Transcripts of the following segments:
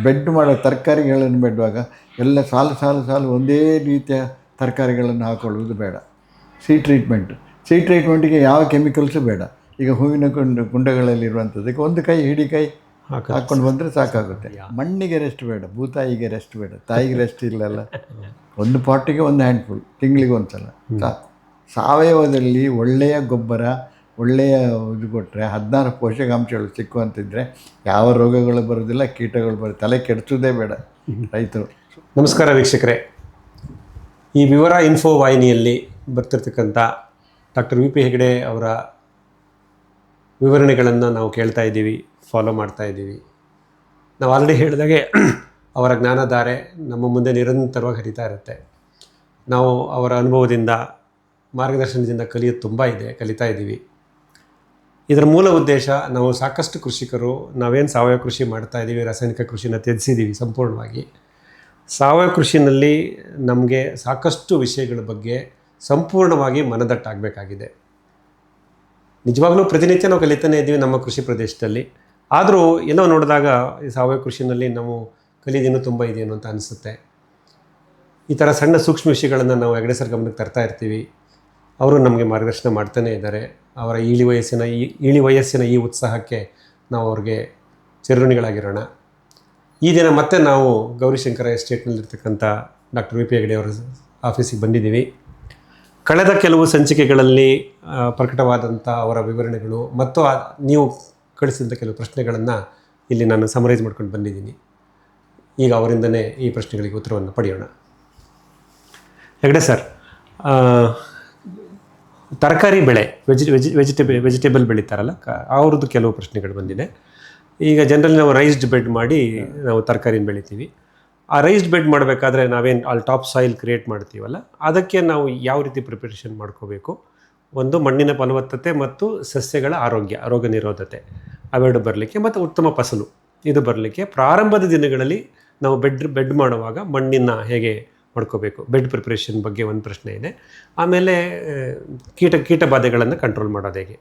Bed ಮಾಡೋ ತರಕಾರಿಗಳನ್ನು ಬೆಡುವಾಗ ಎಲ್ಲ ಸಾಲು ಒಂದೇ ರೀತಿಯ ತರಕಾರಿಗಳನ್ನು ಹಾಕೊಳ್ಳುವುದು ಬೇಡ. ಟ್ರೀಟ್ಮೆಂಟಿಗೆ ಯಾವ ಕೆಮಿಕಲ್ಸು ಬೇಡ. ಈಗ ಹೂವಿನ ಕುಂಡಗಳಲ್ಲಿರುವಂಥದ್ದಕ್ಕೆ ಒಂದು ಕೈ ಹಿಡಿ ಕೈ ಹಾಕ್ಕೊಂಡು ಬಂದರೆ ಸಾಕಾಗುತ್ತೆ. ಮಣ್ಣಿಗೆ ರೆಸ್ಟ್ ಬೇಡ, ಭೂತಾಯಿಗೆ ರೆಸ್ಟ್ ಬೇಡ, ತಾಯಿಗೆ ರೆಸ್ಟ್ ಇಲ್ಲಲ್ಲ. ಒಂದು ಪಾಟಿಗೆ ಒಂದು ಹ್ಯಾಂಡ್ಫುಲ್, ತಿಂಗಳಿಗೆ ಒಂದು ಸಲ ಸಾಕು. ಸಾವಯವದಲ್ಲಿ ಒಳ್ಳೆಯ ಗೊಬ್ಬರ, ಒಳ್ಳೆಯ ಇದು ಕೊಟ್ಟರೆ 16 ಪೋಷಕಾಂಶಗಳು ಸಿಕ್ಕುವಂತಿದ್ದರೆ ಯಾವ ರೋಗಗಳು ಬರೋದಿಲ್ಲ, ಕೀಟಗಳು ತಲೆ ಕೆಡಿಸೋದೇ ಬೇಡ ರೈತರು. ನಮಸ್ಕಾರ ವೀಕ್ಷಕರೇ, ಈ ವಿವರ ಇನ್ಫೋ ವಾಹಿನಿಯಲ್ಲಿ ಬರ್ತಿರ್ತಕ್ಕಂಥ ಡಾಕ್ಟರ್ ವಿ ಪಿ ಹೆಗಡೆ ಅವರ ವಿವರಣೆಗಳನ್ನು ನಾವು ಕೇಳ್ತಾ ಇದ್ದೀವಿ, ಫಾಲೋ ಮಾಡ್ತಾ ಇದ್ದೀವಿ. ನಾವು ಆಲ್ರೆಡಿ ಹೇಳಿದಾಗೆ ಅವರ ಜ್ಞಾನಧಾರೆ ನಮ್ಮ ಮುಂದೆ ನಿರಂತರವಾಗಿ ಹರಿತಾ ಇರುತ್ತೆ. ನಾವು ಅವರ ಅನುಭವದಿಂದ, ಮಾರ್ಗದರ್ಶನದಿಂದ ಕಲಿಯೋದು ತುಂಬ ಇದೆ, ಕಲಿತಾ ಇದ್ದೀವಿ. ಇದರ ಮೂಲ ಉದ್ದೇಶ, ನಾವು ಸಾಕಷ್ಟು ಕೃಷಿಕರು ನಾವೇನು ಸಾವಯವ ಕೃಷಿ ಮಾಡ್ತಾ ಇದ್ದೀವಿ, ರಾಸಾಯನಿಕ ಕೃಷಿನ ತ್ಯಜಿಸಿದ್ದೀವಿ ಸಂಪೂರ್ಣವಾಗಿ. ಸಾವಯವ ಕೃಷಿನಲ್ಲಿ ನಮಗೆ ಸಾಕಷ್ಟು ವಿಷಯಗಳ ಬಗ್ಗೆ ಸಂಪೂರ್ಣವಾಗಿ ಮನದಟ್ಟಾಗಬೇಕಾಗಿದೆ. ನಿಜವಾಗ್ಲೂ ಪ್ರತಿನಿತ್ಯ ನಾವು ಕಲಿತಾನೇ ಇದ್ದೀವಿ ನಮ್ಮ ಕೃಷಿ ಪ್ರದೇಶದಲ್ಲಿ. ಆದರೂ ಎಲ್ಲೋ ನೋಡಿದಾಗ ಈ ಸಾವಯವ ಕೃಷಿನಲ್ಲಿ ನಾವು ಕಲಿಯೋದೇನು ತುಂಬ ಇದೆಯೇನೋ ಅಂತ ಅನಿಸುತ್ತೆ. ಈ ಥರ ಸಣ್ಣ ಸೂಕ್ಷ್ಮ ವಿಷಯಗಳನ್ನು ನಾವು ಹೆಗಡೆ ಸರ್ ಗಮನಕ್ಕೆ ತರ್ತಾ ಇರ್ತೀವಿ. ಅವರು ನಮಗೆ ಮಾರ್ಗದರ್ಶನ ಮಾಡ್ತಾನೇ ಇದ್ದಾರೆ. ಅವರ ಇಳಿ ವಯಸ್ಸಿನ ಈ ಉತ್ಸಾಹಕ್ಕೆ ನಾವು ಅವ್ರಿಗೆ ಚಿರಋಣಿಗಳಾಗಿರೋಣ. ಈ ದಿನ ಮತ್ತೆ ನಾವು ಗೌರಿಶಂಕರ ಎಸ್ಟೇಟ್ನಲ್ಲಿರ್ತಕ್ಕಂಥ ಡಾಕ್ಟರ್ ವಿ ಪಿ ಹೆಗಡೆ ಅವರ ಆಫೀಸಿಗೆ ಬಂದಿದ್ದೀವಿ. ಕಳೆದ ಕೆಲವು ಸಂಚಿಕೆಗಳಲ್ಲಿ ಪ್ರಕಟವಾದಂಥ ಅವರ ವಿವರಣೆಗಳು ಮತ್ತು ನೀವು ಕಳಿಸಿದಂಥ ಕೆಲವು ಪ್ರಶ್ನೆಗಳನ್ನು ಇಲ್ಲಿ ನಾನು ಸಮರೈಸ್ ಮಾಡ್ಕೊಂಡು ಬಂದಿದ್ದೀನಿ. ಈಗ ಅವರಿಂದನೇ ಈ ಪ್ರಶ್ನೆಗಳಿಗೆ ಉತ್ತರವನ್ನು ಪಡೆಯೋಣ. ಹೆಗಡೆ ಸರ್, ತರಕಾರಿ ಬೆಳೆ ವೆಜಿಟೇಬಲ್ ಬೆಳೀತಾರಲ್ಲ, ಅವ್ರದ್ದು ಕೆಲವು ಪ್ರಶ್ನೆಗಳು ಬಂದಿದೆ. ಈಗ ಜನರಲಿ ನಾವು ರೈಸ್ಡ್ ಬೆಡ್ ಮಾಡಿ ನಾವು ತರಕಾರಿನ ಬೆಳಿತೀವಿ. ಆ ರೈಸ್ಡ್ ಬೆಡ್ ಮಾಡಬೇಕಾದ್ರೆ ನಾವೇನು ಟಾಪ್ ಸಾಯಿಲ್ ಕ್ರಿಯೇಟ್ ಮಾಡ್ತೀವಲ್ಲ, ಅದಕ್ಕೆ ನಾವು ಯಾವ ರೀತಿ ಪ್ರಿಪರೇಷನ್ ಮಾಡ್ಕೋಬೇಕು? ಒಂದು, ಮಣ್ಣಿನ ಫಲವತ್ತತೆ ಮತ್ತು ಸಸ್ಯಗಳ ಆರೋಗ್ಯ, ರೋಗ ನಿರೋಧತೆ ಅವೆರಡು ಬರಲಿಕ್ಕೆ, ಮತ್ತು ಉತ್ತಮ ಫಸಲು ಇದು ಬರಲಿಕ್ಕೆ ಪ್ರಾರಂಭದ ದಿನಗಳಲ್ಲಿ ನಾವು ಬೆಡ್ ಮಾಡುವಾಗ ಮಣ್ಣಿನ ಹೇಗೆ ಮಾಡ್ಕೋಬೇಕು, ಬೆಡ್ ಪ್ರಿಪ್ರೇಷನ್ ಬಗ್ಗೆ ಒಂದು ಪ್ರಶ್ನೆ ಇದೆ. ಆಮೇಲೆ ಕೀಟ ಬಾಧೆಗಳನ್ನು ಕಂಟ್ರೋಲ್ ಮಾಡೋದು ಹೇಗೆ,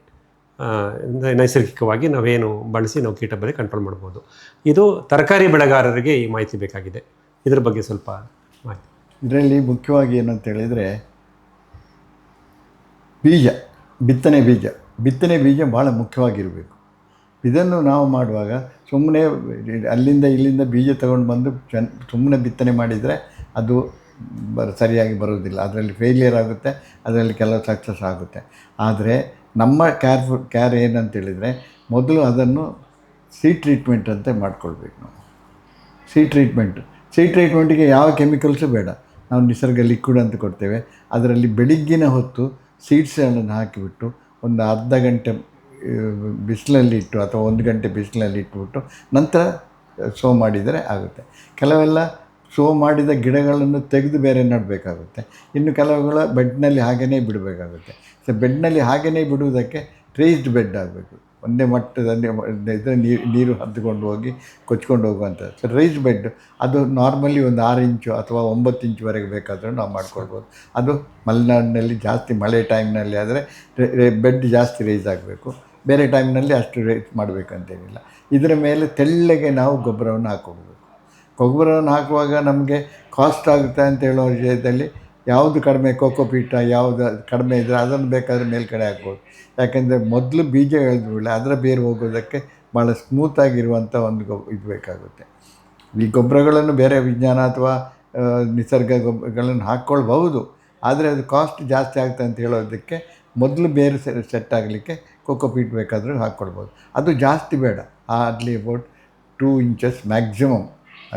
ನೈಸರ್ಗಿಕವಾಗಿ ನಾವೇನು ಬಳಸಿ ನಾವು ಕೀಟ ಬಾಧೆ ಕಂಟ್ರೋಲ್ ಮಾಡ್ಬೋದು. ಇದು ತರಕಾರಿ ಬೆಳೆಗಾರರಿಗೆ ಈ ಮಾಹಿತಿ ಬೇಕಾಗಿದೆ. ಇದ್ರ ಬಗ್ಗೆ ಸ್ವಲ್ಪ ಮಾಹಿತಿ. ಇದರಲ್ಲಿ ಮುಖ್ಯವಾಗಿ ಏನಂತ ಹೇಳಿದರೆ, ಬಿತ್ತನೆ ಬೀಜ ಭಾಳ ಮುಖ್ಯವಾಗಿರಬೇಕು. ಇದನ್ನು ನಾವು ಮಾಡುವಾಗ ಸುಮ್ಮನೆ ಅಲ್ಲಿಂದ ಇಲ್ಲಿಂದ ಬೀಜ ತಗೊಂಡು ಬಂದು ಸುಮ್ಮನೆ ಬಿತ್ತನೆ ಮಾಡಿದರೆ ಅದು ಸರಿಯಾಗಿ ಬರೋದಿಲ್ಲ. ಅದರಲ್ಲಿ ಫೇಲಿಯರ್ ಆಗುತ್ತೆ, ಅದರಲ್ಲಿ ಕೆಲವು ಸಕ್ಸಸ್ ಆಗುತ್ತೆ. ಆದರೆ ನಮ್ಮ ಕ್ಯಾರ್ ಏನಂತೇಳಿದರೆ, ಮೊದಲು ಅದನ್ನು ಸೀಡ್ ಟ್ರೀಟ್ಮೆಂಟ್ ಅಂತ ಮಾಡ್ಕೊಳ್ಬೇಕು ನಾವು. ಸೀಡ್ ಟ್ರೀಟ್ಮೆಂಟಿಗೆ ಯಾವ ಕೆಮಿಕಲ್ಸು ಬೇಡ. ನಾವು ನಿಸರ್ಗ ಲಿಕ್ವಿಡ್ ಅಂತ ಕೊಡ್ತೇವೆ. ಅದರಲ್ಲಿ ಬೆಳಿಗ್ಗಿನ ಹೊತ್ತು ಸೀಡ್ಸ್ಗಳನ್ನು ಹಾಕಿಬಿಟ್ಟು ಒಂದು ಅರ್ಧ ಗಂಟೆ ಬಿಸಿಲಲ್ಲಿ ಇಟ್ಟು ಅಥವಾ 1 ಗಂಟೆ ಬಿಸಿಲಲ್ಲಿ ಇಟ್ಬಿಟ್ಟು ನಂತರ ಸೋ ಮಾಡಿದರೆ ಆಗುತ್ತೆ. ಕೆಲವೆಲ್ಲ ಸೋ ಮಾಡಿದ ಗಿಡಗಳನ್ನು ತೆಗೆದು ಬೇರೆ ನೆಡಬೇಕಾಗುತ್ತೆ. ಇನ್ನು ಕೆಲವುಗಳ ಬೆಡ್ನಲ್ಲಿ ಹಾಗೆಯೇ ಬಿಡಬೇಕಾಗುತ್ತೆ. ಸೊ ಬೆಡ್ನಲ್ಲಿ ಹಾಗೆಯೇ ಬಿಡುವುದಕ್ಕೆ ರೇಸ್ಡ್ ಬೆಡ್ ಆಗಬೇಕು. ಒಂದೇ ಮಟ್ಟದಲ್ಲಿ ಇದ್ದರೆ ನೀರು ಹರಿದುಕೊಂಡು ಹೋಗಿ ಕೊಚ್ಕೊಂಡು ಹೋಗುವಂಥದ್ದು. ಸೊ ರೈಸ್ಡ್ ಬೆಡ್ ಅದು ನಾರ್ಮಲಿ ಒಂದು 6 ಇಂಚು ಅಥವಾ 9 ಇಂಚುವರೆಗೆ ಬೇಕಾದರೂ ನಾವು ಮಾಡ್ಕೊಳ್ಬೋದು. ಅದು ಮಲೆನಾಡಿನಲ್ಲಿ ಜಾಸ್ತಿ ಮಳೆ ಟೈಮ್ನಲ್ಲಿ ಆದರೆ ಬೆಡ್ ಜಾಸ್ತಿ ರೈಸ್ ಆಗಬೇಕು. ಬೇರೆ ಟೈಮ್ನಲ್ಲಿ ಅಷ್ಟು ರೈಸ್ ಮಾಡಬೇಕಂತೇನಿಲ್ಲ. ಇದರ ಮೇಲೆ ತೆಳ್ಳಗೆ ನಾವು ಗೊಬ್ಬರವನ್ನು ಹಾಕ್ಕೊಳ್ಬೇಕು. ಗೊಬ್ಬರವನ್ನು ಹಾಕುವಾಗ ನಮಗೆ ಕಾಸ್ಟ್ ಆಗುತ್ತೆ ಅಂತ ಹೇಳೋ ವಿಷಯದಲ್ಲಿ ಯಾವುದು ಕಡಿಮೆ, ಕೋಕೋಪೀಟ ಯಾವುದು ಕಡಿಮೆ ಇದ್ದರೆ ಅದನ್ನು ಬೇಕಾದರೆ ಮೇಲ್ಗಡೆ ಹಾಕ್ಬೋದು. ಯಾಕೆಂದರೆ ಮೊದಲು ಬೀಜ ಎಳೆದ್ಬಿಡಲಿ, ಅದರ ಬೇರು ಹೋಗೋದಕ್ಕೆ ಭಾಳ ಸ್ಮೂತಾಗಿರುವಂಥ ಒಂದು ಇದು ಬೇಕಾಗುತ್ತೆ. ಈ ಗೊಬ್ಬರಗಳನ್ನು ಬೇರೆ ವಿಜ್ಞಾನ ಅಥವಾ ನಿಸರ್ಗ ಗೊಬ್ಬರಗಳನ್ನು ಹಾಕ್ಕೊಳ್ಬಹುದು. ಆದರೆ ಅದು ಕಾಸ್ಟ್ ಜಾಸ್ತಿ ಆಗ್ತದೆ ಅಂತ ಹೇಳೋದಕ್ಕೆ ಮೊದಲು ಬೇರೆ ಸೆಟ್ ಆಗಲಿಕ್ಕೆ ಕೋಕೋಪೀಟ್ ಬೇಕಾದರೂ ಹಾಕ್ಕೊಳ್ಬೋದು. ಅದು ಜಾಸ್ತಿ ಬೇಡ, ಅಲ್ಲಿ ಅಬೌಟ್ 2 ಇಂಚಸ್ ಮ್ಯಾಕ್ಸಿಮಮ್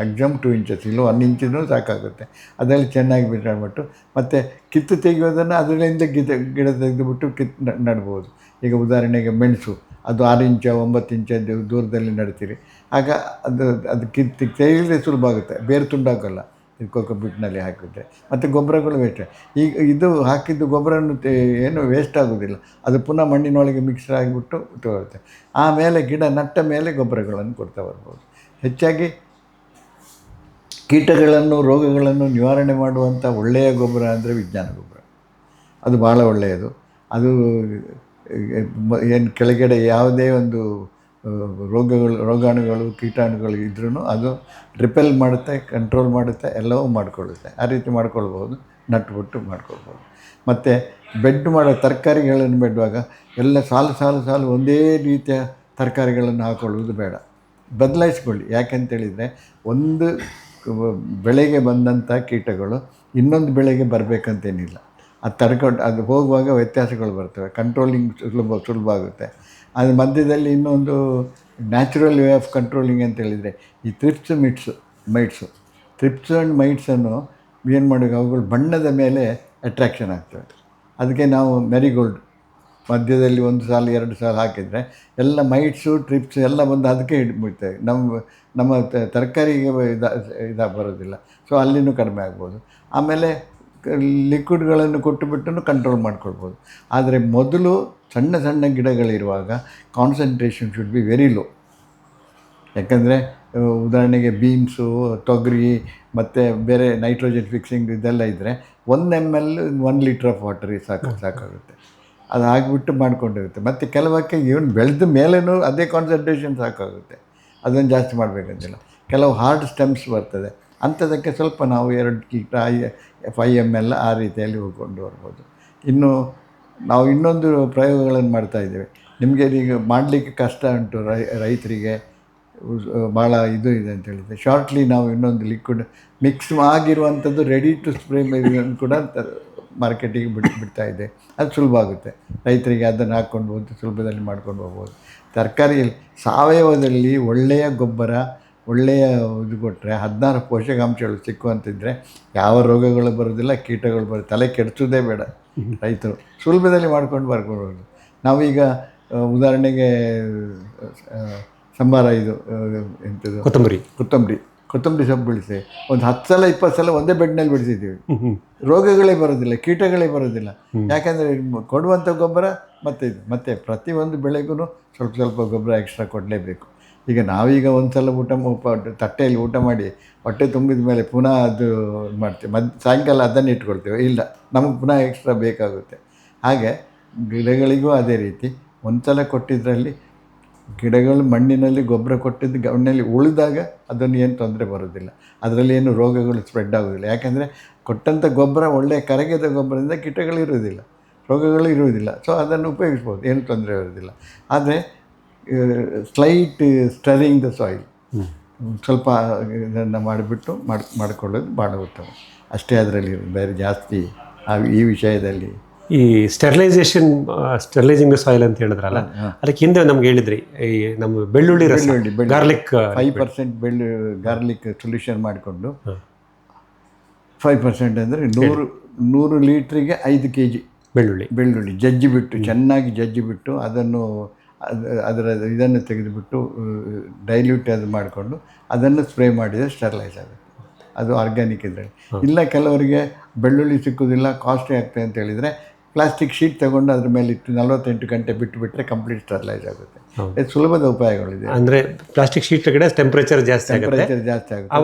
2 ಇಂಚಸ್, ಇಲ್ಲ 1 ಇಂಚಿನೂ ಸಾಕಾಗುತ್ತೆ. ಅದರಲ್ಲಿ ಚೆನ್ನಾಗಿ ಬಿಟ್ಬಿಟ್ಟು ಮತ್ತು ಕಿತ್ತು ತೆಗೆಯೋದನ್ನು ಅದರಿಂದ ಗಿಡ ತೆಗೆದುಬಿಟ್ಟು ನೆಡ್ಬೋದು. ಈಗ ಉದಾಹರಣೆಗೆ ಮೆಣಸು, ಅದು 6 ಇಂಚ 9 ಇಂಚ ದೂರದಲ್ಲಿ ನೆಡ್ತೀರಿ, ಆಗ ಅದು ಕಿತ್ತು ತೆಗೆಯಲಿಕ್ಕೆ ಸುಲಭ ಆಗುತ್ತೆ, ಬೇರೆ ತುಂಡಾಗಲ್ಲ ಇದು ಕೋಕೋಪೀಟ್ನಲ್ಲಿ ಹಾಕಿದ್ರೆ. ಮತ್ತು ಗೊಬ್ಬರಗಳು ವೇಸ್ಟ್. ಈಗ ಇದು ಹಾಕಿದ್ದು ಗೊಬ್ಬರವನ್ನು ಏನು ವೇಸ್ಟ್ ಆಗೋದಿಲ್ಲ, ಅದು ಪುನಃ ಮಣ್ಣಿನೊಳಗೆ ಮಿಕ್ಸ್ ಆಗಿಬಿಟ್ಟು ತಗೊಳುತ್ತೆ. ಆಮೇಲೆ ಗಿಡ ನಟ್ಟ ಮೇಲೆ ಗೊಬ್ಬರಗಳನ್ನು ಕೊಡ್ತಾ ಬರ್ಬೋದು. ಹೆಚ್ಚಾಗಿ ಕೀಟಗಳನ್ನು, ರೋಗಗಳನ್ನು ನಿವಾರಣೆ ಮಾಡುವಂಥ ಒಳ್ಳೆಯ ಗೊಬ್ಬರ ಅಂದರೆ ವಿಜ್ಞಾನ ಗೊಬ್ಬರ. ಅದು ಭಾಳ ಒಳ್ಳೆಯದು. ಅದು ಏನು ಕೆಳಗಡೆ ಯಾವುದೇ ಒಂದು ರೋಗಾಣುಗಳು ಕೀಟಾಣುಗಳು ಇದ್ರೂ ಅದು ರಿಪೆಲ್ ಮಾಡುತ್ತೆ, ಕಂಟ್ರೋಲ್ ಮಾಡುತ್ತೆ, ಎಲ್ಲವೂ ಮಾಡಿಕೊಳ್ಳುತ್ತೆ. ಆ ರೀತಿ ಮಾಡ್ಕೊಳ್ಬೋದು, ನಟ್ಬಿಟ್ಟು ಮಾಡ್ಕೊಳ್ಬೋದು. ಮತ್ತು ಬೆಡ್ ಮಾಡೋ ತರಕಾರಿಗಳನ್ನು ಬೆಡ್ಡುವಾಗ ಎಲ್ಲ ಸಾಲು ಒಂದೇ ರೀತಿಯ ತರಕಾರಿಗಳನ್ನು ಹಾಕೊಳ್ಳುವುದು ಬೇಡ, ಬದಲಾಯಿಸ್ಕೊಳ್ಳಿ. ಯಾಕೆಂತೇಳಿದರೆ ಒಂದು ಬೆಳೆಗೆ ಬಂದಂಥ ಕೀಟಗಳು ಇನ್ನೊಂದು ಬೆಳೆಗೆ ಬರಬೇಕಂತೇನಿಲ್ಲ. ಅದು ಹೋಗುವಾಗ ವ್ಯತ್ಯಾಸಗಳು ಬರ್ತವೆ, ಕಂಟ್ರೋಲಿಂಗ್ ಸುಲಭ ಆಗುತ್ತೆ. ಅದ್ರ ಮಧ್ಯದಲ್ಲಿ ಇನ್ನೊಂದು ನ್ಯಾಚುರಲ್ ವೇ ಆಫ್ ಕಂಟ್ರೋಲಿಂಗ್ ಅಂತೇಳಿದರೆ ಈ ಮೈಟ್ಸು ಆ್ಯಂಡ್ ಮೈಟ್ಸನ್ನು ಏನು ಮಾಡಬೇಕು, ಅವುಗಳು ಬಣ್ಣದ ಮೇಲೆ ಅಟ್ರ್ಯಾಕ್ಷನ್ ಆಗ್ತವೆ. ಅದಕ್ಕೆ ನಾವು ಮೆರಿಗೋಲ್ಡ್ ಮಧ್ಯದಲ್ಲಿ 1 ಸಾಲು 2 ಸಾಲು ಹಾಕಿದರೆ ಎಲ್ಲ ಮೈಟ್ಸು ಟ್ರಿಪ್ಸು ಎಲ್ಲ ಬಂದು ಅದಕ್ಕೆ ಹಿಡ್ಬಿಡ್ತವೆ. ನಮ್ಮ ತರಕಾರಿಗೆ ಬರೋದಿಲ್ಲ. ಸೊ ಅಲ್ಲಿನೂ ಕಡಿಮೆ ಆಗ್ಬೋದು. ಆಮೇಲೆ ಲಿಕ್ವಿಡ್ಗಳನ್ನು ಕೊಟ್ಟುಬಿಟ್ಟು ಕಂಟ್ರೋಲ್ ಮಾಡ್ಕೊಳ್ಬೋದು. ಆದರೆ ಮೊದಲು ಸಣ್ಣ ಗಿಡಗಳಿರುವಾಗ concentration should be very low. ಯಾಕಂದರೆ ಉದಾಹರಣೆಗೆ ಬೀನ್ಸು, ತೊಗರಿ ಮತ್ತು ಬೇರೆ ನೈಟ್ರೋಜನ್ ಫಿಕ್ಸಿಂಗ್ ಇದೆಲ್ಲ ಇದ್ದರೆ 1 ml 1 ಲೀಟ್ರ್ ಆಫ್ ವಾಟರಿಗೆ ಸಾಕಾಗುತ್ತೆ. ಅದು ಆಗಿಬಿಟ್ಟು ಮಾಡ್ಕೊಂಡಿರುತ್ತೆ. ಮತ್ತು ಕೆಲವಕ್ಕೆ ಇವನು ಬೆಳೆದ ಮೇಲೇನೂ ಅದೇ ಕಾನ್ಸಂಟ್ರೇಷನ್ ಸಾಕಾಗುತ್ತೆ, ಅದನ್ನು ಜಾಸ್ತಿ ಮಾಡಬೇಕಂತಿಲ್ಲ. ಕೆಲವು ಹಾರ್ಡ್ ಸ್ಟೆಮ್ಸ್ ಬರ್ತದೆ, ಅಂಥದಕ್ಕೆ ಸ್ವಲ್ಪ ನಾವು 2 ಕೀಟ 5 ml ಆ ರೀತಿಯಲ್ಲಿ ಹೋಗ್ಕೊಂಡು ಬರ್ಬೋದು. ಇನ್ನು ನಾವು ಇನ್ನೊಂದು ಪ್ರಯೋಗಗಳನ್ನು ಮಾಡ್ತಾಯಿದ್ದೇವೆ. ನಿಮಗೆ ಈಗ ಮಾಡಲಿಕ್ಕೆ ಕಷ್ಟ ಉಂಟು ರೈತರಿಗೆ, ಭಾಳ ಇದು ಇದೆ ಅಂತ ಹೇಳಿದರೆ, ಶಾರ್ಟ್ಲಿ ನಾವು ಇನ್ನೊಂದು ಲಿಕ್ವಿಡ್ ಮಿಕ್ಸ್ ಆಗಿರುವಂಥದ್ದು ರೆಡಿ ಟು ಸ್ಪ್ರೇ ಕೂಡ ಮಾರ್ಕೆಟಿಗೆ ಬಿಡ್ತಾ ಇದೆ. ಅದು ಸುಲಭ ಆಗುತ್ತೆ ರೈತರಿಗೆ, ಅದನ್ನು ಹಾಕ್ಕೊಂಡು ಹೋಗಿ ಸುಲಭದಲ್ಲಿ ಮಾಡ್ಕೊಂಡು ಹೋಗ್ಬೋದು. ತರಕಾರಿಯಲ್ಲಿ ಸಾವಯವದಲ್ಲಿ ಒಳ್ಳೆಯ ಗೊಬ್ಬರ, ಒಳ್ಳೆಯ ಇದು ಕೊಟ್ಟರೆ 16 ಪೋಷಕಾಂಶಗಳು ಸಿಕ್ಕುವಂತಿದ್ದರೆ ಯಾವ ರೋಗಗಳು ಬರೋದಿಲ್ಲ, ಕೀಟಗಳು ತಲೆ ಕೆಡಿಸೋದೇ ಬೇಡ. ರೈತರು ಸುಲಭದಲ್ಲಿ ಮಾಡ್ಕೊಂಡು ಬರ್ಕೊಳ್ಬೋದು. ನಾವೀಗ ಉದಾಹರಣೆಗೆ ಸಂಬಾರ ಇದು ಎಂಥದ್ದು ಕೊತ್ತಂಬರಿ ಸೊಪ್ಪು ಬೆಳೆಸಿ ಒಂದು 10 ಸಲ 20 ಸಲ ಒಂದೇ ಬೆಡ್ನಲ್ಲಿ ಬೆಳೆಸಿದ್ದೀವಿ. ರೋಗಗಳೇ ಬರೋದಿಲ್ಲ, ಕೀಟಗಳೇ ಬರೋದಿಲ್ಲ. ಯಾಕೆಂದರೆ ಕೊಡುವಂಥ ಗೊಬ್ಬರ ಮತ್ತು ಪ್ರತಿಯೊಂದು ಬೆಳೆಗೂ ಸ್ವಲ್ಪ ಗೊಬ್ಬರ ಎಕ್ಸ್ಟ್ರಾ ಕೊಡಲೇಬೇಕು. ಈಗ ನಾವೀಗ ಒಂದು ಸಲ ತಟ್ಟೆಯಲ್ಲಿ ಊಟ ಮಾಡಿ ಹೊಟ್ಟೆ ತುಂಬಿದ ಮೇಲೆ ಪುನಃ ಅದು ಮಾಡ್ತೀವಿ, ಸಾಯಂಕಾಲ ಅದನ್ನು ಇಟ್ಕೊಳ್ತೇವೆ. ಇಲ್ಲ, ನಮಗೆ ಪುನಃ ಎಕ್ಸ್ಟ್ರಾ ಬೇಕಾಗುತ್ತೆ. ಹಾಗೆ ಗಿಡಗಳಿಗೂ ಅದೇ ರೀತಿ ಒಂದು ಸಲ ಕೊಟ್ಟಿದ್ದರಲ್ಲಿ ಗಿಡಗಳು ಮಣ್ಣಿನಲ್ಲಿ ಗೊಬ್ಬರ ಕೊಟ್ಟಿದ್ದು ಮಣ್ಣಲ್ಲಿ ಉಳಿದಾಗ ಅದನ್ನು ಏನು ತೊಂದರೆ ಬರೋದಿಲ್ಲ, ಅದರಲ್ಲಿ ಏನು ರೋಗಗಳು ಸ್ಪ್ರೆಡ್ ಆಗೋದಿಲ್ಲ. ಯಾಕೆಂದರೆ ಕೊಟ್ಟಂಥ ಗೊಬ್ಬರ ಒಳ್ಳೆಯ ಕರಗಿದ ಗೊಬ್ಬರದಿಂದ ಕೀಟಗಳು ಇರುವುದಿಲ್ಲ, ರೋಗಗಳು ಇರುವುದಿಲ್ಲ. ಸೊ ಅದನ್ನು ಉಪಯೋಗಿಸ್ಬೋದು, ಏನು ತೊಂದರೆ ಇರೋದಿಲ್ಲ. ಆದರೆ ಸ್ಲೈಟ್ ಸ್ಟರಿಂಗ್ ದ ಸಾಯಿಲ್, ಸ್ವಲ್ಪ ಇದನ್ನು ಮಾಡಿಬಿಟ್ಟು ಮಾಡಿಕೊಳ್ಳೋದು ಭಾಳ ಉತ್ತಮ. ಅಷ್ಟೇ ಅದರಲ್ಲಿ ಬೇರೆ ಜಾಸ್ತಿ ಈ ವಿಷಯದಲ್ಲಿ. ಈ ಸ್ಟೆರಿಲೈಸಿಂಗ್ ಸಾಯಿಲ್ ಅಂತ ಹೇಳಿದ್ರಲ್ಲ, ಅದಕ್ಕೆ ಹಿಂದೆ ನಮ್ಗೆ ಹೇಳಿದ್ರಿ, ಈ ನಮ್ಮ ಬೆಳ್ಳುಳ್ಳಿ ಗಾರ್ಲಿಕ್ 5% ಗಾರ್ಲಿಕ್ ಸೊಲ್ಯೂಷನ್ ಮಾಡಿಕೊಂಡು 5% ಅಂದರೆ 100 ಲೀಟ್ರಿಗೆ 5 kg ಬೆಳ್ಳುಳ್ಳಿ ಚೆನ್ನಾಗಿ ಜಜ್ಜಿಬಿಟ್ಟು ಅದನ್ನು ಅದರ ಇದನ್ನು ತೆಗೆದುಬಿಟ್ಟು ಡೈಲ್ಯೂಟ್ ಅದು ಮಾಡಿಕೊಂಡು ಅದನ್ನು ಸ್ಪ್ರೇ ಮಾಡಿದರೆ ಸ್ಟೆರಿಲೈಸ್ ಆಗುತ್ತೆ. ಅದು ಆರ್ಗ್ಯಾನಿಕ್ ಇದರಲ್ಲಿ. ಇಲ್ಲ ಕೆಲವರಿಗೆ ಬೆಳ್ಳುಳ್ಳಿ ಸಿಕ್ಕುವುದಿಲ್ಲ, ಕಾಸ್ಟ್ಲಿ ಆಗ್ತದೆ ಅಂತ ಹೇಳಿದರೆ ಪ್ಲಾಸ್ಟಿಕ್ ಶೀಟ್ ತಗೊಂಡು ಅದ್ರ ಮೇಲೆ ಇಟ್ಟು 48 ಗಂಟೆ ಬಿಟ್ಟರೆ ಕಂಪ್ಲೀಟ್ ಸ್ಟೆರಿಲೈಸ್ ಆಗುತ್ತೆ. ಇದು ಸುಲಭದ ಉಪಾಯಗಳಿದೆ. ಅಂದರೆ ಪ್ಲಾಸ್ಟಿಕ್ ಶೀಟ್ ಕಡೆ ಟೆಂಪ್ರೇಚರ್ ಜಾಸ್ತಿ ಆಗುತ್ತೆ,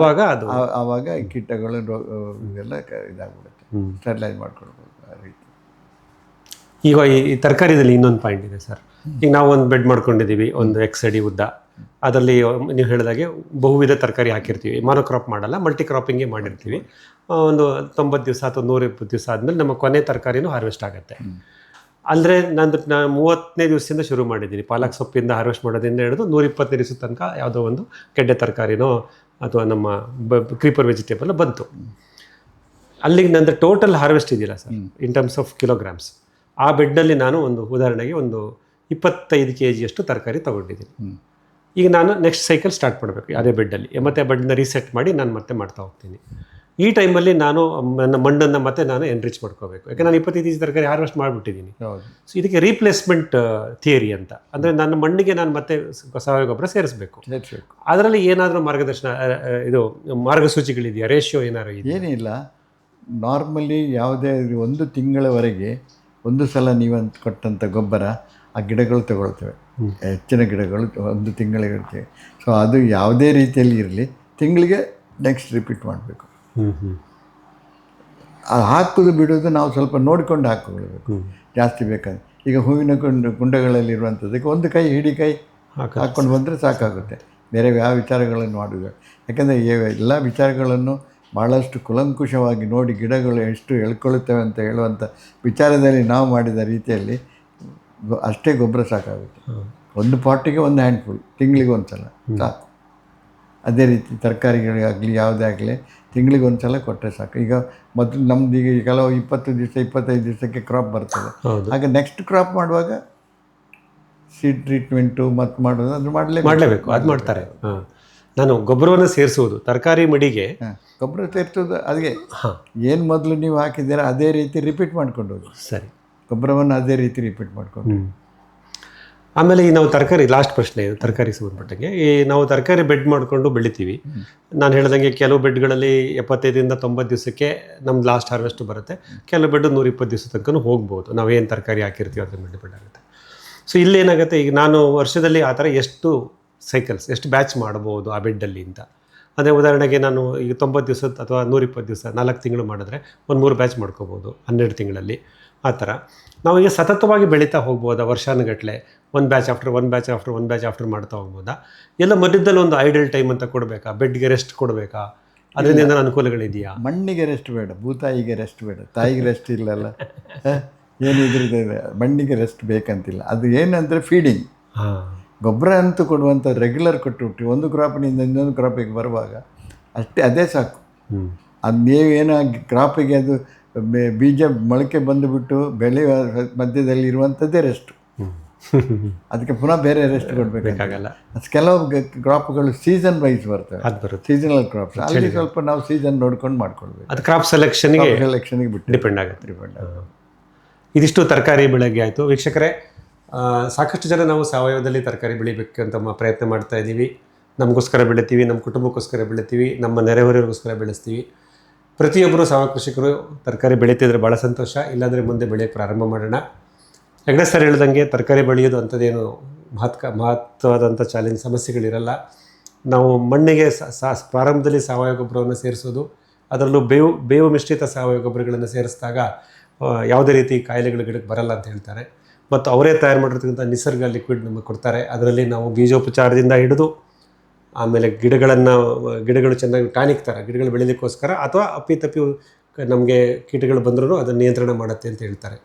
ಆವಾಗ ಕೀಟಗಳು ಇದೆಲ್ಲ ಇದಾಗ್ಬಿಡುತ್ತೆ, ಸ್ಟೆರಿಲೈಸ್ ಮಾಡ್ಕೊಳ್ಬೋದು ಆ ರೀತಿ. ಈಗ ಈ ತರಕಾರಿದಲ್ಲಿ ಇನ್ನೊಂದು ಪಾಯಿಂಟ್ ಇದೆ ಸರ್. ಈಗ ನಾವು ಒಂದು ಬೆಡ್ ಮಾಡ್ಕೊಂಡಿದ್ದೀವಿ, ಒಂದು X ಅಡಿ ಉದ್ದ, ಅದರಲ್ಲಿ ನೀವು ಹೇಳಿದಾಗೆ ಬಹುವಿಧ ತರಕಾರಿ ಹಾಕಿರ್ತೀವಿ. ಮಾನೋಕ್ರಾಪ್ ಮಾಡಲ್ಲ, ಮಲ್ಟಿ ಕ್ರಾಪಿಂಗೇ ಮಾಡಿರ್ತೀವಿ. ಒಂದು 90 ದಿವಸ ಅಥವಾ 120 ದಿವಸ ಆದಮೇಲೆ ನಮ್ಮ ಕೊನೆ ತರಕಾರಿನೂ ಹಾರ್ವೆಸ್ಟ್ ಆಗುತ್ತೆ. ಅಂದರೆ ನಾನು 30ನೇ ದಿವಸದಿಂದ ಶುರು ಮಾಡಿದ್ದೀನಿ. ಪಾಲಕ್ ಸೊಪ್ಪಿಂದ ಹಾರ್ವೆಸ್ಟ್ ಮಾಡೋದ್ರಿಂದ ಹಿಡಿದು 120ನೇ ದಿವಸದ ತನಕ ಯಾವುದೋ ಒಂದು ಗೆಡ್ಡೆ ತರಕಾರಿನೋ ಅಥವಾ ನಮ್ಮ ಕ್ರೀಪರ್ ವೆಜಿಟೇಬಲ್ ಬಂತು. ಅಲ್ಲಿಗೆ ನಂದು ಟೋಟಲ್ ಹಾರ್ವೆಸ್ಟ್ ಇದೆಯಲ್ಲ sir, in terms of kilograms, ಆ ಬೆಡ್ಡಲ್ಲಿ ನಾನು ಒಂದು ಉದಾಹರಣೆಗೆ ಒಂದು 25 kg ತರಕಾರಿ ತೊಗೊಂಡಿದ್ದೀನಿ. ಈಗ ನಾನು ನೆಕ್ಸ್ಟ್ ಸೈಕಲ್ ಸ್ಟಾರ್ಟ್ ಮಾಡಬೇಕು ಅದೇ ಬೆಡ್ಡಲ್ಲಿ, ಮತ್ತು ಬೆಡ್ನ ರೀಸೆಟ್ ಮಾಡಿ ನಾನು ಮತ್ತೆ ಮಾಡ್ತಾ ಹೋಗ್ತೀನಿ. ಈ ಟೈಮಲ್ಲಿ ನಾನು ನನ್ನ ಮಣ್ಣನ್ನು ಮತ್ತೆ ನಾನು ಎನ್ರಿಚ್ ಮಾಡ್ಕೋಬೇಕು. ಯಾಕೆ ನಾನು 25 kg ತರಕಾರಿ ಹಾರ್ವೆಸ್ಟ್ ಮಾಡಿಬಿಟ್ಟಿದ್ದೀನಿ. ಸೊ ಇದಕ್ಕೆ ರೀಪ್ಲೇಸ್ಮೆಂಟ್ ಥಿಯರಿ ಅಂತ, ಅಂದರೆ ನನ್ನ ಮಣ್ಣಿಗೆ ನಾನು ಮತ್ತೆ ಸಾವಯವ ಗೊಬ್ಬರ ಸೇರಿಸಬೇಕು. ಅದರಲ್ಲಿ ಏನಾದರೂ ಮಾರ್ಗಸೂಚಿಗಳಿದೆಯಾ, ರೇಷಿಯೋ ಏನಾದ್ರು ಇದೆಯಾ? ಏನಿಲ್ಲ, ನಾರ್ಮಲಿ ಯಾವುದೇ 1 ತಿಂಗಳವರೆಗೆ ಒಂದು ಸಲ ನೀವು ಕೊಟ್ಟಂಥ ಗೊಬ್ಬರ ಆ ಗಿಡಗಳು ತಗೊಳ್ತೇವೆ. ಹೆಚ್ಚಿನ ಗಿಡಗಳು 1 ತಿಂಗಳಿಗೆ ಇರ್ತೇವೆ. ಸೊ ಅದು ಯಾವುದೇ ರೀತಿಯಲ್ಲಿ ಇರಲಿ, ತಿಂಗಳಿಗೆ ನೆಕ್ಸ್ಟ್ ರಿಪೀಟ್ ಮಾಡಬೇಕು. ಹಾಕೋದು ಬಿಡೋದು ನಾವು ಸ್ವಲ್ಪ ನೋಡಿಕೊಂಡು ಹಾಕ್ಕೊಳ್ಬೇಕು, ಜಾಸ್ತಿ ಬೇಕಾದ್ರೆ. ಈಗ ಹೂವಿನ ಕುಂಡಗಳಲ್ಲಿರುವಂಥದ್ದಕ್ಕೆ 1 ಕೈ ಹಿಡಿ ಕೈ ಹಾಕ್ಕೊಂಡು ಬಂದರೆ ಸಾಕಾಗುತ್ತೆ. ಬೇರೆ ಯಾವ ವಿಚಾರಗಳನ್ನು ಮಾಡೋದು, ಯಾಕೆಂದರೆ ಎಲ್ಲ ವಿಚಾರಗಳನ್ನು ಭಾಳಷ್ಟು ಕೂಲಂಕುಷವಾಗಿ ನೋಡಿ ಗಿಡಗಳು ಎಷ್ಟು ಎಳ್ಕೊಳ್ಳುತ್ತವೆ ಅಂತ ಹೇಳುವಂಥ ವಿಚಾರದಲ್ಲಿ ನಾವು ಮಾಡಿದ ರೀತಿಯಲ್ಲಿ ಅಷ್ಟೇ ಗೊಬ್ಬರ ಸಾಕಾಗುತ್ತೆ. ಒಂದು ಪಾಟಿಗೆ ಒಂದು ಹ್ಯಾಂಡ್ಫುಲ್, ತಿಂಗಳಿಗೆ ಒಂದು ಸಲ ಸಾಕು. ಅದೇ ರೀತಿ ತರಕಾರಿಗಳಿಗಾಗಲಿ ಯಾವುದೇ ಆಗಲಿ ತಿಂಗಳಿಗೆ ಒಂದು ಸಲ ಕೊಟ್ಟರೆ ಸಾಕು. ಈಗ ಮೊದಲು ನಮ್ದು ಈಗ ಕೆಲವು 20 ದಿವಸ 25 ದಿವಸಕ್ಕೆ ಕ್ರಾಪ್ ಬರ್ತದೆ. ಆಗ ನೆಕ್ಸ್ಟ್ ಕ್ರಾಪ್ ಮಾಡುವಾಗ ಸೀಡ್ ಟ್ರೀಟ್ಮೆಂಟು ಮತ್ತು ಮಾಡೋದು ಅದು ಮಾಡಲೇಬೇಕು. ಅದು ಮಾಡ್ತಾರೆ. ನಾನು ಗೊಬ್ಬರವನ್ನು ಸೇರಿಸುವುದು ತರಕಾರಿ ಮಡಿಗೆ ಗೊಬ್ಬರ ಸೇರಿಸೋದು ಅದಕ್ಕೆ ಏನು ಮೊದಲು ನೀವು ಹಾಕಿದ್ದೀರಾ ಅದೇ ರೀತಿ ರಿಪೀಟ್ ಮಾಡ್ಕೊಂಡು ಹೋಗಿ. ಸರಿ, ಗೊಬ್ಬರವನ್ನು ಅದೇ ರೀತಿ ರಿಪೀಟ್ ಮಾಡ್ಕೊಂಡು. ಆಮೇಲೆ ಈ ನಾವು ತರಕಾರಿ, ಲಾಸ್ಟ್ ಪ್ರಶ್ನೆ ಇದು ತರಕಾರಿ ಸಂಬಂಧಪಟ್ಟಂಗೆ. ಈ ನಾವು ತರಕಾರಿ ಬೆಡ್ ಮಾಡಿಕೊಂಡು ಬೆಳಿತೀವಿ. ನಾನು ಹೇಳ್ದಂಗೆ ಕೆಲವು ಬೆಡ್ಗಳಲ್ಲಿ 75ರಿಂದ 90 ದಿವಸಕ್ಕೆ ನಮ್ದು ಲಾಸ್ಟ್ ಹಾರ್ವೆಸ್ಟ್ ಬರುತ್ತೆ. ಕೆಲವು ಬೆಡ್ 120 ದಿವಸ ತನಕ ಹೋಗ್ಬೋದು, ನಾವೇನು ತರಕಾರಿ ಹಾಕಿರ್ತೀವಿ ಅದ್ರ ಮೇಲೆ ಡಿಪೆಂಡ್ ಆಗುತ್ತೆ. ಸೊ ಇಲ್ಲೇನಾಗುತ್ತೆ, ಈಗ ನಾನು ವರ್ಷದಲ್ಲಿ ಆ ಥರ ಎಷ್ಟು ಸೈಕಲ್ಸ್, ಎಷ್ಟು ಬ್ಯಾಚ್ ಮಾಡ್ಬೋದು ಆ ಬೆಡ್ಡಲ್ಲಿ ಅಂತ. ಅದೇ ಉದಾಹರಣೆಗೆ ನಾನು ಈಗ 90 ದಿವಸ ಅಥವಾ 120 ದಿವಸ 4 ತಿಂಗಳು ಮಾಡಿದ್ರೆ ಒಂದು 3 ಬ್ಯಾಚ್ ಮಾಡ್ಕೋಬೋದು 12 ತಿಂಗಳಲ್ಲಿ. ಆ ಥರ ನಾವು ಈಗ ಸತತವಾಗಿ ಬೆಳೀತಾ ಹೋಗ್ಬೋದಾ, ವರ್ಷಾನುಗಟ್ಟಲೆ ಒಂದು ಬ್ಯಾಚ್ ಆಫ್ಟರ್ ಮಾಡ್ತಾ ಹೋಗ್ಬೋದಾ? ಎಲ್ಲ ಮಧ್ಯದಲ್ಲಿ ಒಂದು ಐಡಲ್ ಟೈಮ್ ಅಂತ ಕೊಡಬೇಕಾ? ಬೆಡ್ಗೆ ರೆಸ್ಟ್ ಕೊಡಬೇಕಾ? ಅದರಿಂದ ಏನಾದ್ರು ಅನುಕೂಲಗಳಿದೆಯಾ? ಮಣ್ಣಿಗೆ ರೆಸ್ಟ್ ಬೇಡ, ಭೂತಾಯಿಗೆ ರೆಸ್ಟ್ ಬೇಡ, ತಾಯಿಗೆ ರೆಸ್ಟ್ ಇಲ್ಲಲ್ಲ. ಏನಿದ್ರಿದೆ ಮಣ್ಣಿಗೆ ರೆಸ್ಟ್ ಬೇಕಂತಿಲ್ಲ. ಅದು ಏನಂದರೆ ಫೀಡಿಂಗ್. ಗೊಬ್ಬರ ಅಂತೂ ಕೊಡುವಂಥ ರೆಗ್ಯುಲರ್ ಕೊಟ್ಟುಬಿಟ್ಟು ಒಂದು ಕ್ರಾಪಿನಿಂದ ಇನ್ನೊಂದು ಕ್ರಾಪಿಗೆ ಬರುವಾಗ ಅಷ್ಟೇ, ಅದೇ ಸಾಕು. ಅದು ನೀವೇನಾಗಿ ಕ್ರಾಪಿಗೆ ಅದು ಬೀಜ ಮೊಳಕೆ ಬಂದುಬಿಟ್ಟು ಬೆಳೆಯುವ ಮಧ್ಯದಲ್ಲಿ ಇರುವಂಥದ್ದೇ ರೆಸ್ಟು. ಅದಕ್ಕೆ ಪುನಃ ಬೇರೆ ರೆಸ್ಟ್ ಕೊಡಬೇಕಾಗಲ್ಲ. ಕೆಲವು ಕ್ರಾಪ್ಗಳು ಸೀಸನ್ ವೈಸ್ ಬರ್ತವೆ, ಸೀಸನಲ್ ಕ್ರಾಪ್ಸ್. ಅಲ್ಲಿ ಸ್ವಲ್ಪ ನಾವು ಸೀಸನ್ ನೋಡ್ಕೊಂಡು ಮಾಡ್ಕೊಳ್ಬೇಕು. ಅದು ಕ್ರಾಪ್ ಸೆಲೆಕ್ಷನ್ಗೆ ಬಿಟ್ಟು ಡಿಪೆಂಡ್ ಆಗುತ್ತೆ. ಇದಿಷ್ಟು ತರಕಾರಿ ಬೆಳೆಗೆ ಆಯಿತು. ವೀಕ್ಷಕರೇ, ಸಾಕಷ್ಟು ಜನ ನಾವು ಸಾವಯವದಲ್ಲಿ ತರಕಾರಿ ಬೆಳಿಬೇಕು ಅಂತ ಪ್ರಯತ್ನ ಮಾಡ್ತಾ ಇದ್ದೀವಿ. ನಮಗೋಸ್ಕರ ಬೆಳಿತೀವಿ, ನಮ್ಮ ಕುಟುಂಬಕ್ಕೋಸ್ಕರ ಬೆಳಿತೀವಿ, ನಮ್ಮ ನೆರೆಹೊರೆಯವರಿಗೋಸ್ಕರ ಬೆಳೆಸ್ತೀವಿ. ಪ್ರತಿಯೊಬ್ಬರು ಸಾವಯವ ಕೃಷಿಕರು ತರಕಾರಿ ಬೆಳೀತಿದ್ರೆ ಭಾಳ ಸಂತೋಷ. ಇಲ್ಲಾಂದರೆ ಮುಂದೆ ಬೆಳೆಯೋಕ್ಕೆ ಪ್ರಾರಂಭ ಮಾಡೋಣ. ಹೆಗ್ಡೆ ಸರ್ ಹೇಳ್ದಂಗೆ ತರಕಾರಿ ಬೆಳೆಯೋದು ಅಂಥದ್ದೇನು ಮಹತ್ವವಾದಂಥ ಚಾಲೆಂಜ್ ಸಮಸ್ಯೆಗಳಿರಲ್ಲ. ನಾವು ಮಣ್ಣಿಗೆ ಪ್ರಾರಂಭದಲ್ಲಿ ಸಾವಯವ ಗೊಬ್ಬರವನ್ನು ಸೇರಿಸೋದು, ಅದರಲ್ಲೂ ಬೇವು ಮಿಶ್ರಿತ ಸಾವಯವ ಗೊಬ್ಬರಗಳನ್ನು ಸೇರಿಸಿದಾಗ ಯಾವುದೇ ರೀತಿ ಕಾಯಿಲೆಗಳು ಗಿಡಕ್ಕೆ ಬರಲ್ಲ ಅಂತ ಹೇಳ್ತಾರೆ. ಮತ್ತು ಅವರೇ ತಯಾರು ಮಾಡಿರ್ತಕ್ಕಂಥ ನಿಸರ್ಗ ಲಿಕ್ವಿಡ್ ನಮಗೆ ಕೊಡ್ತಾರೆ. ಅದರಲ್ಲಿ ನಾವು ಬೀಜೋಪಚಾರದಿಂದ ಹಿಡಿದು ಆಮೇಲೆ ಗಿಡಗಳು ಚೆನ್ನಾಗಿ ಟಾನಿಕ್ ಥರ ಗಿಡಗಳು ಬೆಳೀಲಿಕ್ಕೋಸ್ಕರ ಅಥವಾ ಅಪ್ಪಿತಪ್ಪಿ ನಮಗೆ ಕೀಟಗಳು ಬಂದರೂ ಅದನ್ನು ನಿಯಂತ್ರಣ ಮಾಡುತ್ತೆ ಅಂತ ಹೇಳ್ತಾರೆ.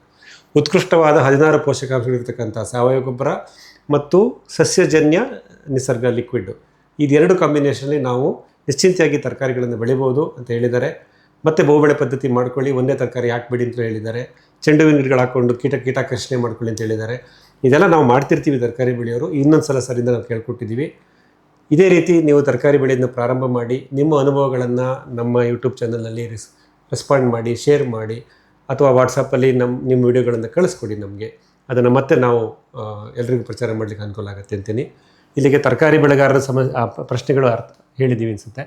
ಉತ್ಕೃಷ್ಟವಾದ 16 ಪೋಷಕಾಂಶಗಳಿರ್ತಕ್ಕಂಥ ಸಾವಯವ ಗೊಬ್ಬರ ಮತ್ತು ಸಸ್ಯಜನ್ಯ ನಿಸರ್ಗ ಲಿಕ್ವಿಡ್, ಇದೆರಡು ಕಾಂಬಿನೇಷನಲ್ಲಿ ನಾವು ನಿಶ್ಚಿಂತೆಯಾಗಿ ತರಕಾರಿಗಳನ್ನು ಬೆಳಿಬೋದು ಅಂತ ಹೇಳಿದ್ದಾರೆ. ಮತ್ತು ಬಹುಬೆಳೆ ಪದ್ಧತಿ ಮಾಡ್ಕೊಳ್ಳಿ, ಒಂದೇ ತರಕಾರಿ ಹಾಕ್ಬೇಡಿ ಅಂತ ಹೇಳಿದ್ದಾರೆ. ಚೆಂಡು ಹೂವಿನ ಗಿಡಗಳು ಹಾಕ್ಕೊಂಡು ಕೀಟಾಕರ್ಷಣೆ ಮಾಡ್ಕೊಳ್ಳಿ ಅಂತ ಹೇಳಿದ್ದಾರೆ. ಇದೆಲ್ಲ ನಾವು ಮಾಡ್ತಿರ್ತೀವಿ ತರಕಾರಿ ಬೆಳೆಯೋರು. ಇನ್ನೊಂದು ಸಲ ಸರಿಂದ ನಾವು ಕೇಳ್ಕೊಟ್ಟಿದ್ದೀವಿ. ಇದೇ ರೀತಿ ನೀವು ತರಕಾರಿ ಬೆಳೆಯೋದನ್ನ ಪ್ರಾರಂಭ ಮಾಡಿ ನಿಮ್ಮ ಅನುಭವಗಳನ್ನು ನಮ್ಮ ಯೂಟ್ಯೂಬ್ ಚಾನಲ್ನಲ್ಲಿ ರೆಸ್ಪಾಂಡ್ ಮಾಡಿ, ಶೇರ್ ಮಾಡಿ, ಅಥವಾ ವಾಟ್ಸಪ್ಪಲ್ಲಿ ನಿಮ್ಮ ವಿಡಿಯೋಗಳನ್ನು ಕಳಿಸ್ಕೊಡಿ ನಮಗೆ. ಅದನ್ನು ಮತ್ತೆ ನಾವು ಎಲ್ರಿಗೂ ಪ್ರಚಾರ ಮಾಡಲಿಕ್ಕೆ ಅನುಕೂಲ ಆಗುತ್ತೆ ಅಂತೀನಿ. ಇಲ್ಲಿಗೆ ತರಕಾರಿ ಬೆಳೆಗಾರರ ಪ್ರಶ್ನೆಗಳು ಹೇಳಿದ್ದೀವಿ ಅನಿಸುತ್ತೆ.